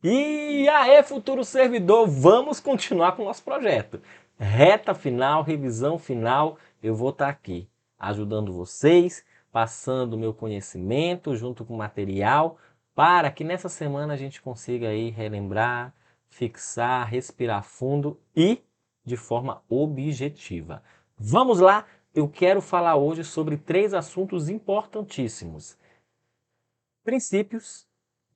E aí, futuro servidor, vamos continuar com o nosso projeto. Reta final, revisão final, eu vou estar aqui ajudando vocês, passando o meu conhecimento junto com o material, para que nessa semana a gente consiga aí relembrar, fixar, respirar fundo e de forma objetiva. Vamos lá, eu quero falar hoje sobre 3 assuntos importantíssimos: princípios,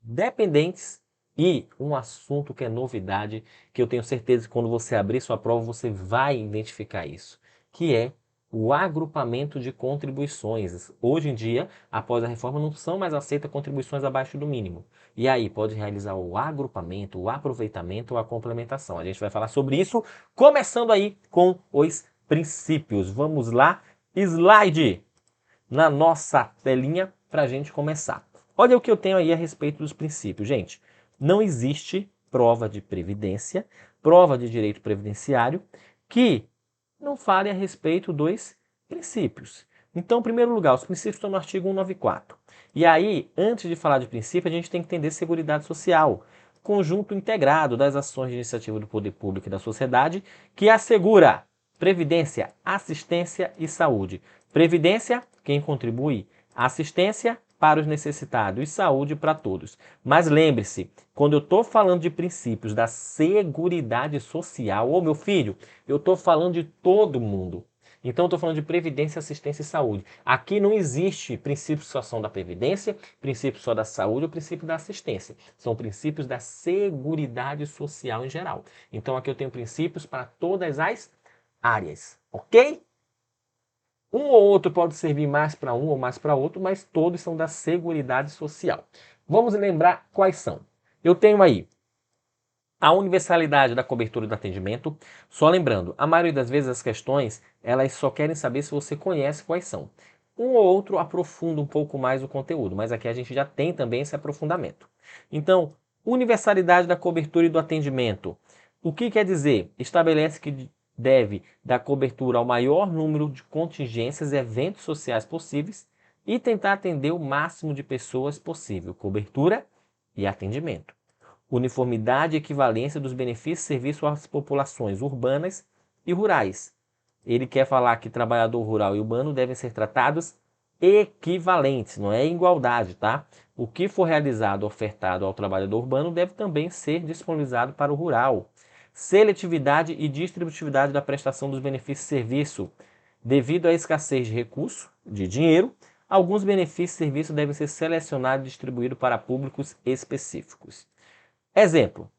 dependentes e um assunto que é novidade, que eu tenho certeza que quando você abrir sua prova você vai identificar isso, que é o agrupamento de contribuições. Hoje em dia, após a reforma, não são mais aceitas contribuições abaixo do mínimo. E aí, pode realizar o agrupamento, o aproveitamento ou a complementação. A gente vai falar sobre isso, começando aí com os princípios. Vamos lá, slide na nossa telinha para a gente começar. Olha o que eu tenho aí a respeito dos princípios. Gente, não existe prova de previdência, prova de direito previdenciário, que não fale a respeito dos princípios. Então, em primeiro lugar, os princípios estão no artigo 194. E aí, antes de falar de princípio, a gente tem que entender Seguridade Social, conjunto integrado das ações de iniciativa do poder público e da sociedade, que assegura previdência, assistência e saúde. Previdência, quem contribui, assistência para os necessitados e saúde para todos. Mas lembre-se, quando eu estou falando de princípios da Seguridade Social, ô meu filho, eu estou falando de todo mundo. Então, eu estou falando de previdência, assistência e saúde. Aqui não existe princípio só da previdência, princípio só da saúde ou princípio da assistência. São princípios da Seguridade Social em geral. Então, aqui eu tenho princípios para todas as áreas, ok? Um ou outro pode servir mais para um ou mais para outro, mas todos são da Seguridade Social. Vamos lembrar quais são. Eu tenho aí a universalidade da cobertura do atendimento. Só lembrando, a maioria das vezes as questões, elas só querem saber se você conhece quais são. Um ou outro aprofunda um pouco mais o conteúdo, mas aqui a gente já tem também esse aprofundamento. Então, universalidade da cobertura e do atendimento. O que quer dizer? Estabelece que deve dar cobertura ao maior número de contingências e eventos sociais possíveis e tentar atender o máximo de pessoas possível. Cobertura e atendimento. Uniformidade e equivalência dos benefícios e serviços às populações urbanas e rurais. Ele quer falar que trabalhador rural e urbano devem ser tratados equivalentes, não é igualdade, tá? O que for realizado ou ofertado ao trabalhador urbano deve também ser disponibilizado para o rural. Seletividade e distributividade da prestação dos benefícios e serviço. Devido à escassez de recursos, de dinheiro, alguns benefícios e serviços devem ser selecionados e distribuídos para públicos específicos. Exemplo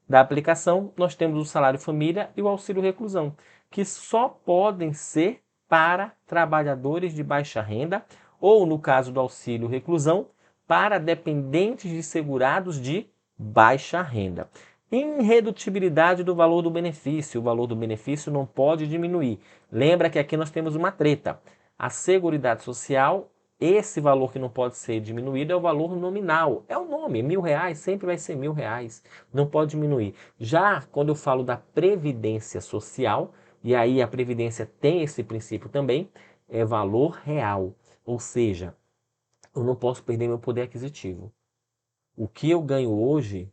da aplicação, nós temos o salário família e o auxílio reclusão, que só podem ser para trabalhadores de baixa renda ou, no caso do auxílio reclusão, para dependentes de segurados de baixa renda. Irredutibilidade do valor do benefício. O valor do benefício não pode diminuir. Lembra que aqui nós temos uma treta. A Seguridade Social, esse valor que não pode ser diminuído é o valor nominal. É o nome, R$ 1.000, sempre vai ser R$ 1.000. Não pode diminuir. Já quando eu falo da Previdência Social, e aí a Previdência tem esse princípio também, é valor real. Ou seja, eu não posso perder meu poder aquisitivo. O que eu ganho hoje,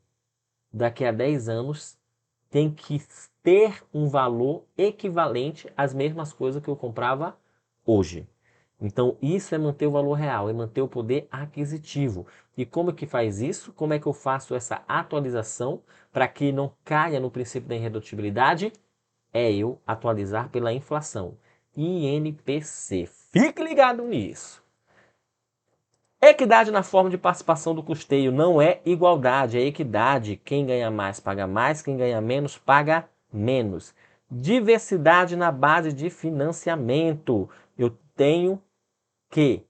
daqui a 10 anos, tem que ter um valor equivalente às mesmas coisas que eu comprava hoje. Então, isso é manter o valor real, é manter o poder aquisitivo. E como é que faz isso? Como é que eu faço essa atualização para que não caia no princípio da irredutibilidade? É eu atualizar pela inflação. INPC. Fique ligado nisso. Equidade na forma de participação do custeio não é igualdade, é equidade. Quem ganha mais paga mais, quem ganha menos paga menos. Diversidade na base de financiamento. Eu tenho que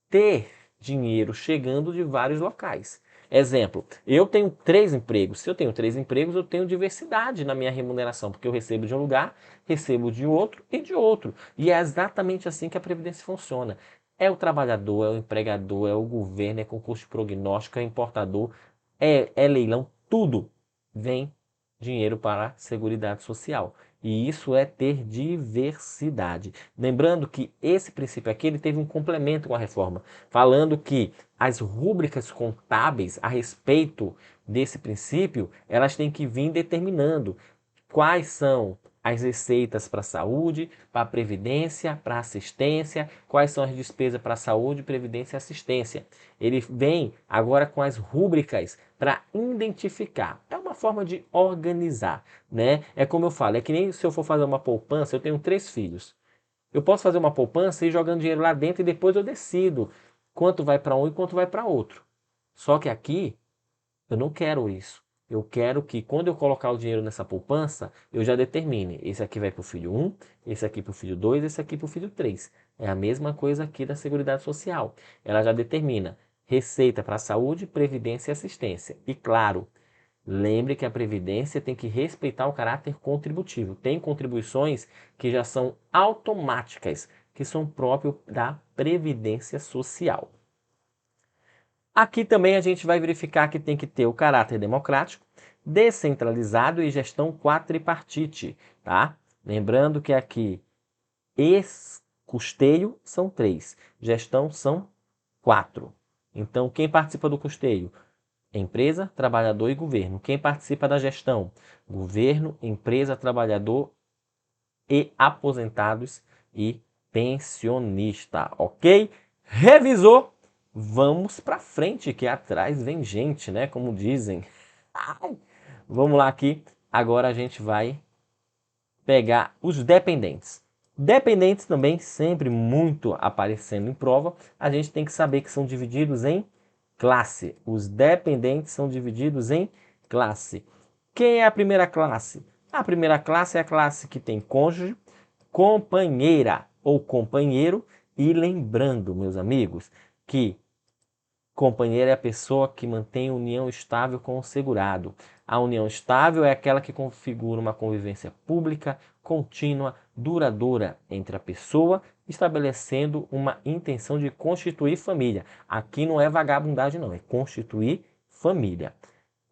ter dinheiro chegando de vários locais. Exemplo, eu tenho 3 empregos. Se eu tenho 3 empregos, eu tenho diversidade na minha remuneração, porque eu recebo de um lugar, recebo de outro e de outro. E é exatamente assim que a Previdência funciona. É o trabalhador, é o empregador, é o governo, é concurso de prognóstico, é importador, é leilão, tudo vem dinheiro para a Seguridade Social. E isso é ter diversidade. Lembrando que esse princípio aqui ele teve um complemento com a reforma, falando que as rúbricas contábeis a respeito desse princípio, elas têm que vir determinando quais são as receitas para a saúde, para a previdência, para a assistência, quais são as despesas para a saúde, previdência e assistência. Ele vem agora com as rúbricas para identificar. É uma forma de organizar, né? É como eu falo, é que nem se eu for fazer uma poupança, eu tenho 3 filhos. Eu posso fazer uma poupança e ir jogando dinheiro lá dentro e depois eu decido quanto vai para um e quanto vai para outro. Só que aqui eu não quero isso. Eu quero que quando eu colocar o dinheiro nessa poupança, eu já determine. Esse aqui vai para o filho 1, esse aqui para o filho 2, esse aqui para o filho 3. É a mesma coisa aqui da Seguridade Social. Ela já determina receita para saúde, previdência e assistência. E claro, lembre que a previdência tem que respeitar o caráter contributivo. Tem contribuições que já são automáticas, que são próprias da Previdência Social. Aqui também a gente vai verificar que tem que ter o caráter democrático, descentralizado e gestão quadripartite, tá? Lembrando que aqui custeio são 3, gestão são 4. Então, quem participa do custeio? Empresa, trabalhador e governo. Quem participa da gestão? Governo, empresa, trabalhador e aposentados e pensionista, ok? Revisou? Vamos para frente, que atrás vem gente, né? Como dizem. Ai, vamos lá aqui. Agora a gente vai pegar os dependentes. Dependentes também sempre muito aparecendo em prova. A gente tem que saber que são divididos em classe. Os dependentes são divididos em classe. Quem é a primeira classe? A primeira classe é a classe que tem cônjuge, companheira ou companheiro. E lembrando, meus amigos, que companheiro é a pessoa que mantém união estável com o segurado. A união estável é aquela que configura uma convivência pública, contínua, duradoura entre a pessoa, estabelecendo uma intenção de constituir família. Aqui não é vagabundagem, não, é constituir família.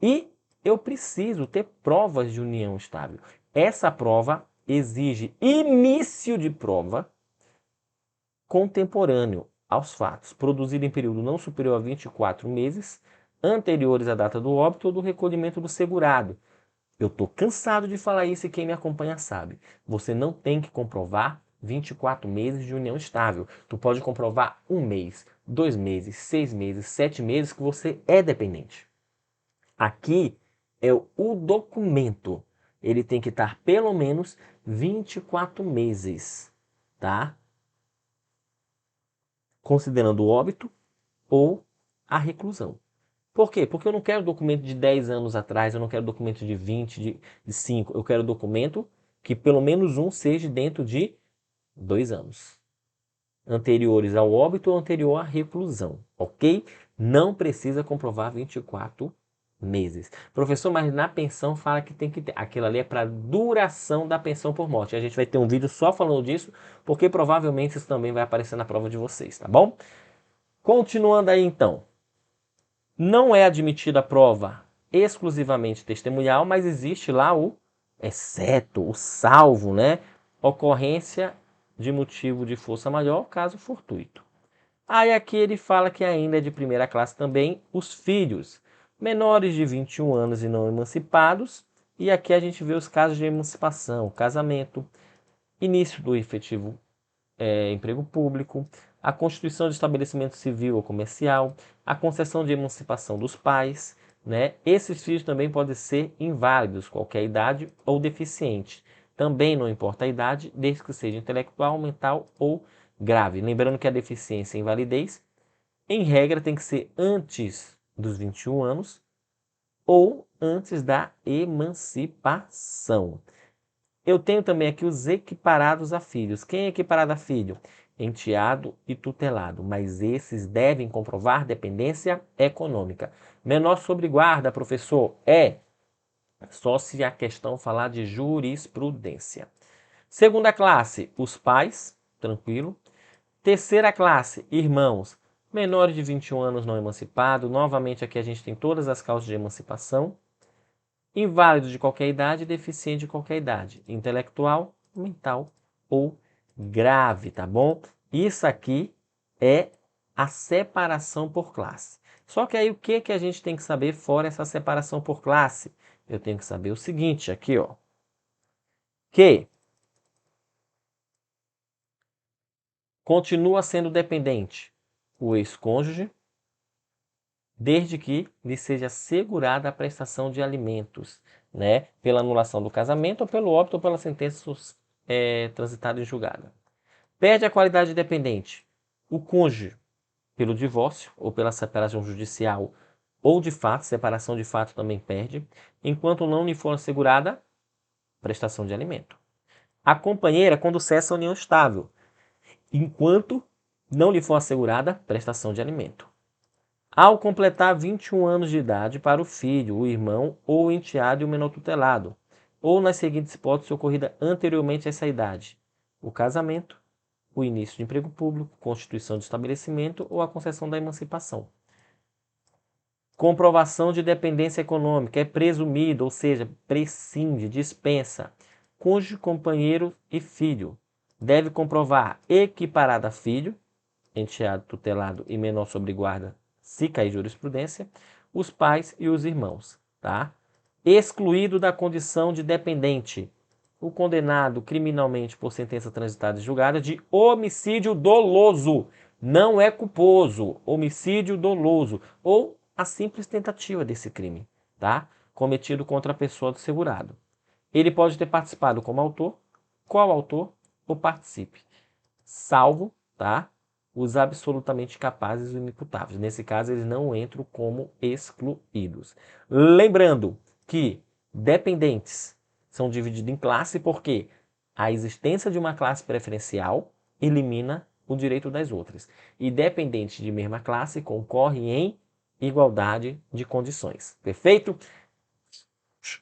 E eu preciso ter provas de união estável. Essa prova exige início de prova contemporâneo aos fatos, produzido em período não superior a 24 meses, anteriores à data do óbito ou do recolhimento do segurado. Eu estou cansado de falar isso e quem me acompanha sabe. Você não tem que comprovar 24 meses de união estável. Tu pode comprovar 1 mês, 2 meses, 6 meses, 7 meses que você é dependente. Aqui é o documento. Ele tem que estar pelo menos 24 meses, tá? Considerando o óbito ou a reclusão. Por quê? Porque eu não quero documento de 10 anos atrás, eu não quero documento de 20, de 5. Eu quero documento que pelo menos um seja dentro de 2 anos. Anteriores ao óbito ou anterior à reclusão, ok? Não precisa comprovar 24 meses. Professor, mas na pensão fala que tem que ter. Aquilo ali é para duração da pensão por morte. A gente vai ter um vídeo só falando disso, porque provavelmente isso também vai aparecer na prova de vocês, tá bom? Continuando aí então. Não é admitida a prova exclusivamente testemunhal, mas existe lá o exceto, o salvo, né? Ocorrência de motivo de força maior, caso fortuito. Aí aqui ele fala que ainda é de primeira classe também os filhos menores de 21 anos e não emancipados. E aqui a gente vê os casos de emancipação, casamento, início do efetivo emprego público, a constituição de estabelecimento civil ou comercial, a concessão de emancipação dos pais, né? Esses filhos também podem ser inválidos, qualquer idade ou deficiente. Também não importa a idade, desde que seja intelectual, mental ou grave. Lembrando que a deficiência e a invalidez, em regra, tem que ser antes dos 21 anos ou antes da emancipação. Eu tenho também aqui os equiparados a filhos. Quem é equiparado a filho? Enteado e tutelado, mas esses devem comprovar dependência econômica. Menor sobre guarda, professor, é só se a questão falar de jurisprudência. Segunda classe, os pais, tranquilo. Terceira classe, irmãos, menores de 21 anos não emancipados. Novamente aqui a gente tem todas as causas de emancipação. inválido de qualquer idade, deficiente de qualquer idade, intelectual, mental ou grave, tá bom? Isso aqui é a separação por classe. Só que aí o que a gente tem que saber fora essa separação por classe? Eu tenho que saber o seguinte aqui, ó. Que continua sendo dependente o ex-cônjuge, desde que lhe seja assegurada a prestação de alimentos, né? Pela anulação do casamento, ou pelo óbito, ou pela sentença transitada em julgada. Perde a qualidade de dependente o cônjuge pelo divórcio, ou pela separação judicial, ou de fato, separação de fato também perde, enquanto não lhe for assegurada prestação de alimento. A companheira quando cessa a união estável, enquanto não lhe for assegurada prestação de alimento. Ao completar 21 anos de idade para o filho, o irmão ou o enteado e o menor tutelado, ou nas seguintes hipóteses ocorrida anteriormente a essa idade: o casamento, o início de emprego público, constituição de estabelecimento ou a concessão da emancipação. Comprovação de dependência econômica é presumido, ou seja, prescinde, dispensa. Cônjuge, companheiro e filho. Deve comprovar equiparada a filho, enteado, tutelado e menor sob guarda, se cair jurisprudência, os pais e os irmãos, tá? Excluído da condição de dependente, o condenado criminalmente por sentença transitada e julgada de homicídio doloso, não é culposo, homicídio doloso, ou a simples tentativa desse crime, tá? Cometido contra a pessoa do segurado. Ele pode ter participado como autor, coautor ou participe, salvo, tá? Os absolutamente capazes e inimputáveis. Nesse caso, eles não entram como excluídos. Lembrando que dependentes são divididos em classe porque a existência de uma classe preferencial elimina o direito das outras. E dependentes de mesma classe concorrem em igualdade de condições. Perfeito?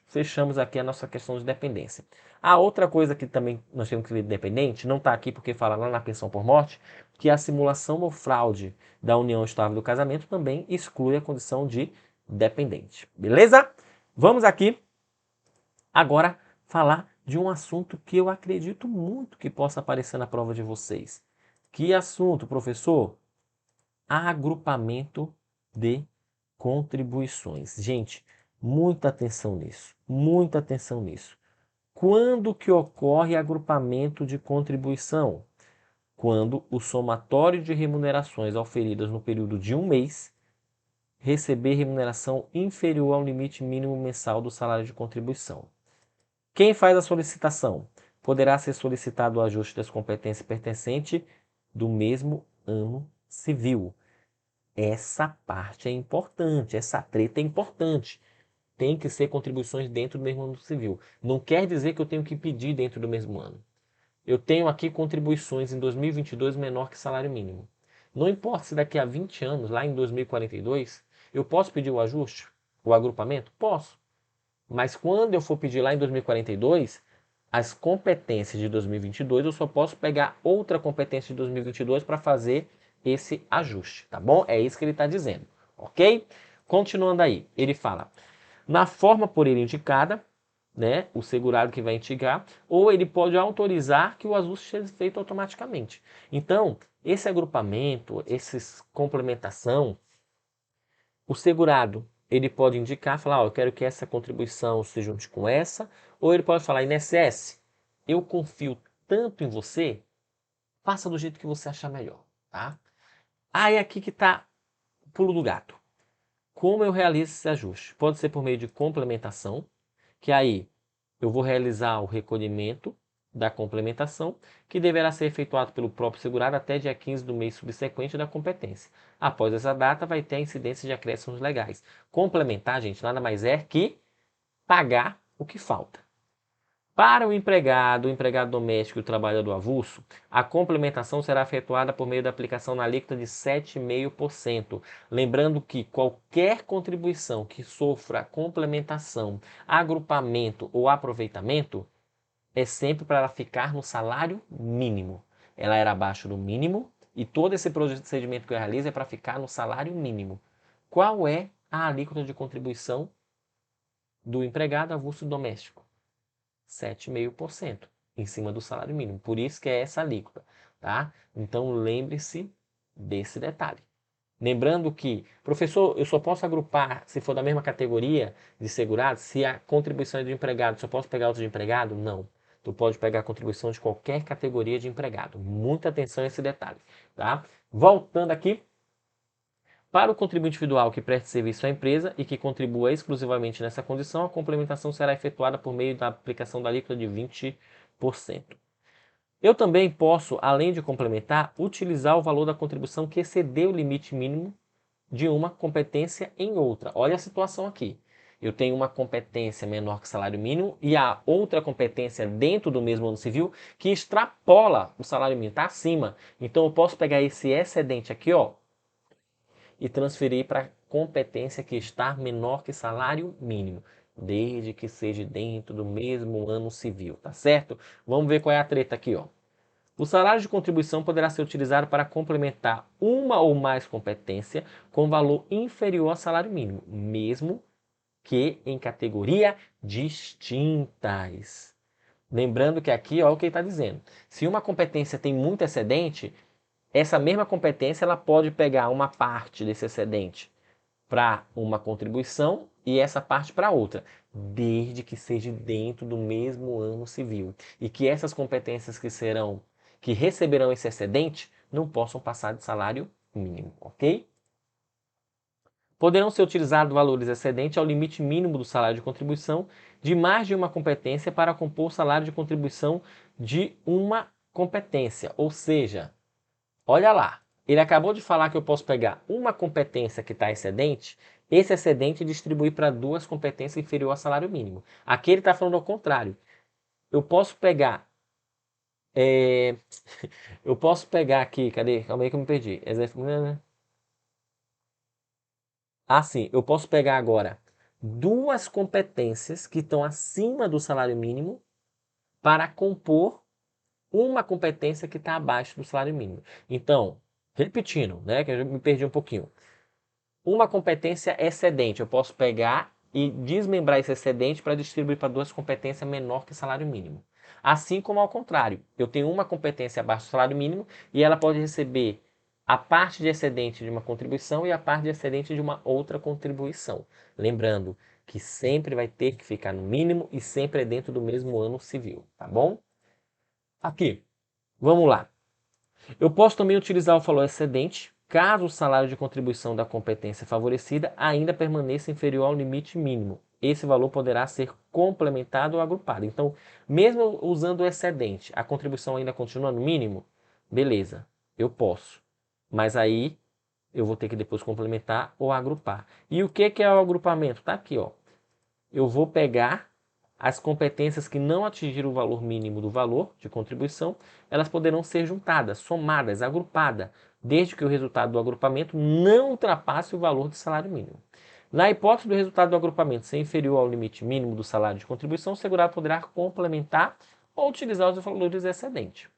Fechamos aqui a nossa questão de dependência. A outra coisa que também nós temos que ver dependente, não está aqui porque fala lá na pensão por morte, que a simulação ou fraude da união estável do casamento também exclui a condição de dependente. Beleza? Vamos aqui agora falar de um assunto que eu acredito muito que possa aparecer na prova de vocês. Que assunto, professor? Agrupamento de contribuições. Gente, muita atenção nisso, muita atenção nisso. Quando que ocorre agrupamento de contribuição? Quando o somatório de remunerações auferidas no período de um mês receber remuneração inferior ao limite mínimo mensal do salário de contribuição. Quem faz a solicitação? Poderá ser solicitado o ajuste das competências pertencentes do mesmo ano civil. Essa parte é importante, essa treta é importante. Tem que ser contribuições dentro do mesmo ano civil. Não quer dizer que eu tenho que pedir dentro do mesmo ano. Eu tenho aqui contribuições em 2022 menor que salário mínimo. Não importa se daqui a 20 anos, lá em 2042, eu posso pedir o ajuste, o agrupamento? Posso. Mas quando eu for pedir lá em 2042, as competências de 2022, eu só posso pegar outra competência de 2022 para fazer esse ajuste, tá bom? É isso que ele está dizendo, ok? Continuando aí, ele fala, na forma por ele indicada, né, o segurado que vai indicar, ou ele pode autorizar que o ajuste seja feito automaticamente. Então, esse agrupamento, essa complementação, o segurado, ele pode indicar, falar, eu quero que essa contribuição se junte com essa, ou ele pode falar, INSS, eu confio tanto em você, faça do jeito que você achar melhor, tá? Aí aqui que está o pulo do gato. Como eu realizo esse ajuste? Pode ser por meio de complementação, que aí eu vou realizar o recolhimento da complementação, que deverá ser efetuado pelo próprio segurado até dia 15 do mês subsequente da competência. Após essa data, vai ter a incidência de acréscimos legais. Complementar, gente, nada mais é que pagar o que falta. Para o empregado doméstico e o trabalhador avulso, a complementação será efetuada por meio da aplicação na alíquota de 7,5%. Lembrando que qualquer contribuição que sofra complementação, agrupamento ou aproveitamento é sempre para ela ficar no salário mínimo. Ela era abaixo do mínimo e todo esse procedimento que eu realizo é para ficar no salário mínimo. Qual é a alíquota de contribuição do empregado avulso doméstico? 7,5% em cima do salário mínimo. Por isso que é essa alíquota, tá? Então lembre-se desse detalhe. Lembrando que, professor, eu só posso agrupar, se for da mesma categoria de segurado, se a contribuição é de empregado, só posso pegar outra de empregado? Não. Tu pode pegar a contribuição de qualquer categoria de empregado. Muita atenção a esse detalhe, tá? Voltando aqui, para o contribuinte individual que preste serviço à empresa e que contribua exclusivamente nessa condição, a complementação será efetuada por meio da aplicação da alíquota de 20%. Eu também posso, além de complementar, utilizar o valor da contribuição que exceder o limite mínimo de uma competência em outra. Olha a situação aqui. Eu tenho uma competência menor que salário mínimo e a outra competência dentro do mesmo ano civil que extrapola o salário mínimo, está acima. Então eu posso pegar esse excedente aqui, ó, e transferir para competência que está menor que salário mínimo, desde que seja dentro do mesmo ano civil, tá certo? Vamos ver qual é a treta aqui, ó. O salário de contribuição poderá ser utilizado para complementar uma ou mais competência com valor inferior ao salário mínimo, mesmo que em categoria distintas. Lembrando que aqui, ó, o que ele está dizendo. Se uma competência tem muito excedente, essa mesma competência ela pode pegar uma parte desse excedente para uma contribuição e essa parte para outra, desde que seja dentro do mesmo ano civil e que essas competências que receberão esse excedente não possam passar de salário mínimo, ok? Poderão ser utilizados valores excedentes ao limite mínimo do salário de contribuição de mais de uma competência para compor o salário de contribuição de uma competência, ou seja, olha lá, ele acabou de falar que eu posso pegar uma competência que está excedente, esse excedente e distribuir para duas competências inferior ao salário mínimo. Aqui ele está falando ao contrário. Eu posso pegar... eu posso pegar aqui... Cadê? Calma aí que eu me perdi. Ah, sim. Eu posso pegar agora duas competências que estão acima do salário mínimo para compor uma competência que está abaixo do salário mínimo. Então, repetindo, né, que eu me perdi um pouquinho. Uma competência excedente, eu posso pegar e desmembrar esse excedente para distribuir para duas competências menor que salário mínimo. Assim como ao contrário, eu tenho uma competência abaixo do salário mínimo e ela pode receber a parte de excedente de uma contribuição e a parte de excedente de uma outra contribuição. Lembrando que sempre vai ter que ficar no mínimo e sempre é dentro do mesmo ano civil, tá bom? Aqui, vamos lá. Eu posso também utilizar o valor excedente, caso o salário de contribuição da competência favorecida ainda permaneça inferior ao limite mínimo. Esse valor poderá ser complementado ou agrupado. Então, mesmo usando o excedente, a contribuição ainda continua no mínimo? Beleza, eu posso. Mas aí eu vou ter que depois complementar ou agrupar. E o que é o agrupamento? Está aqui, ó. Eu vou pegar as competências que não atingiram o valor mínimo do valor de contribuição, elas poderão ser juntadas, somadas, agrupadas, desde que o resultado do agrupamento não ultrapasse o valor do salário mínimo. Na hipótese do resultado do agrupamento ser inferior ao limite mínimo do salário de contribuição, o segurado poderá complementar ou utilizar os valores excedentes.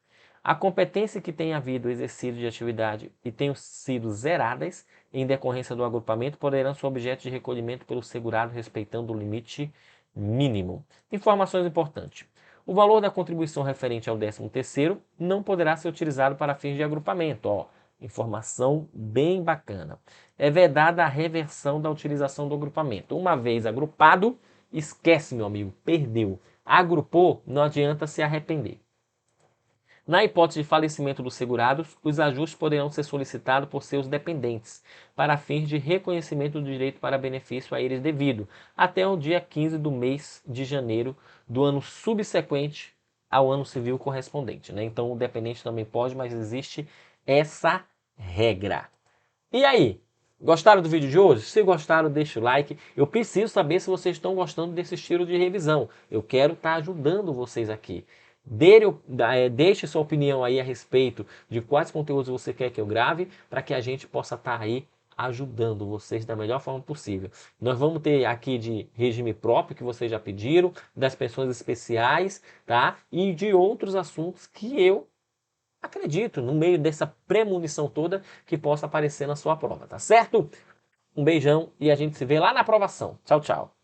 A competência que tenha havido exercício de atividade e tenham sido zeradas em decorrência do agrupamento poderão ser objeto de recolhimento pelo segurado respeitando o limite mínimo. Informações importantes. O valor da contribuição referente ao 13º não poderá ser utilizado para fins de agrupamento. Ó, informação bem bacana. É vedada a reversão da utilização do agrupamento. Uma vez agrupado, esquece, meu amigo, perdeu. Agrupou, não adianta se arrepender. Na hipótese de falecimento dos segurados, os ajustes poderão ser solicitados por seus dependentes, para fins de reconhecimento do direito para benefício a eles devido, até o dia 15 do mês de janeiro do ano subsequente ao ano civil correspondente, né? Então o dependente também pode, mas existe essa regra. E aí? Gostaram do vídeo de hoje? Se gostaram, deixa o like. Eu preciso saber se vocês estão gostando desse estilo de revisão. Eu quero estar ajudando vocês aqui. Deixe sua opinião aí a respeito de quais conteúdos você quer que eu grave, para que a gente possa estar aí ajudando vocês da melhor forma possível. Nós vamos ter aqui de regime próprio, que vocês já pediram, das pensões especiais, tá? E de outros assuntos que eu acredito, no meio dessa premonição toda, que possa aparecer na sua prova, tá certo? Um beijão e a gente se vê lá na aprovação. Tchau, tchau.